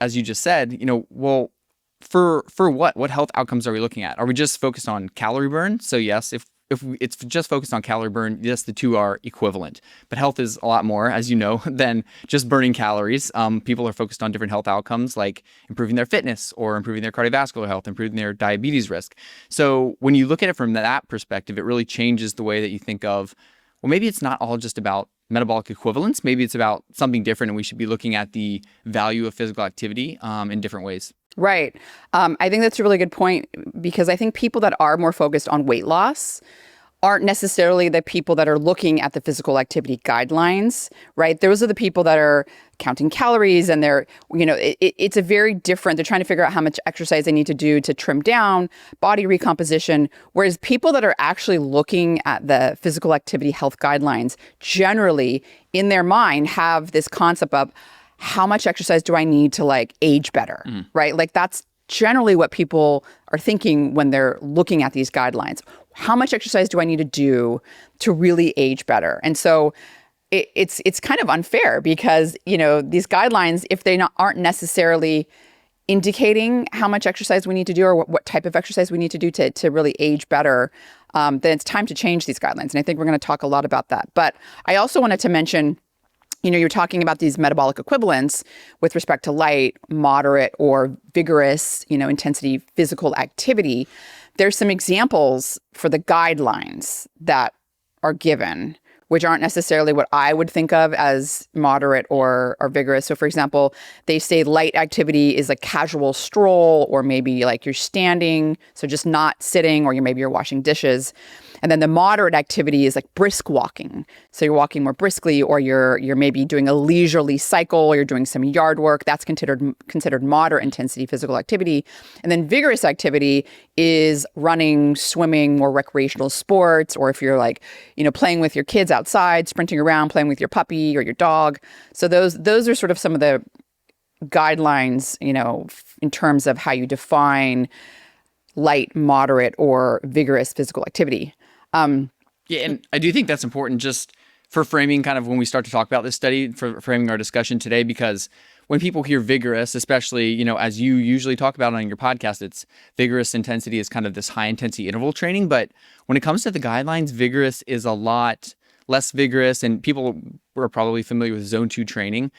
as you just said, well, for what health outcomes are we looking at? Are we just focused on calorie burn? So yes, if it's just focused on calorie burn, yes, the two are equivalent. But health is a lot more, as you know, than just burning calories. People are focused on different health outcomes like improving their fitness or improving their cardiovascular health, improving their diabetes risk. So when you look at it from that perspective, it really changes the way that you think of, well, maybe it's not all just about metabolic equivalence. Maybe it's about something different, and we should be looking at the value of physical activity in different ways. Right. I think that's a really good point because I think people that are more focused on weight loss aren't necessarily the people that are looking at the physical activity guidelines, right? Those are the people that are counting calories and it's a very different, they're trying to figure out how much exercise they need to do to trim down body recomposition. Whereas people that are actually looking at the physical activity health guidelines generally in their mind have this concept of how much exercise do I need to age better, right? That's generally what people are thinking when they're looking at these guidelines. How much exercise do I need to do to really age better? And so it's kind of unfair because, these guidelines, if they aren't necessarily indicating how much exercise we need to do or what type of exercise we need to do to really age better, then it's time to change these guidelines. And I think we're going to talk a lot about that. But I also wanted to mention, you're talking about these metabolic equivalents with respect to light, moderate, or vigorous, intensity physical activity. There's some examples for the guidelines that are given, which aren't necessarily what I would think of as moderate or vigorous. So for example, they say light activity is a casual stroll, or maybe you're standing, so just not sitting, or maybe you're washing dishes. And then the moderate activity is brisk walking. So you're walking more briskly, or you're maybe doing a leisurely cycle, or you're doing some yard work. That's considered moderate intensity physical activity. And then vigorous activity is running, swimming, more recreational sports, or if you're playing with your kids outside, sprinting around, playing with your puppy or your dog. So those are sort of some of the guidelines, in terms of how you define light, moderate, or vigorous physical activity. Yeah, and I do think that's important just for framing kind of when we start to talk about this study, for framing our discussion today, because when people hear vigorous, especially, as you usually talk about on your podcast, it's vigorous intensity is kind of this high intensity interval training. But when it comes to the guidelines, vigorous is a lot less vigorous, and people are probably familiar with zone 2 training.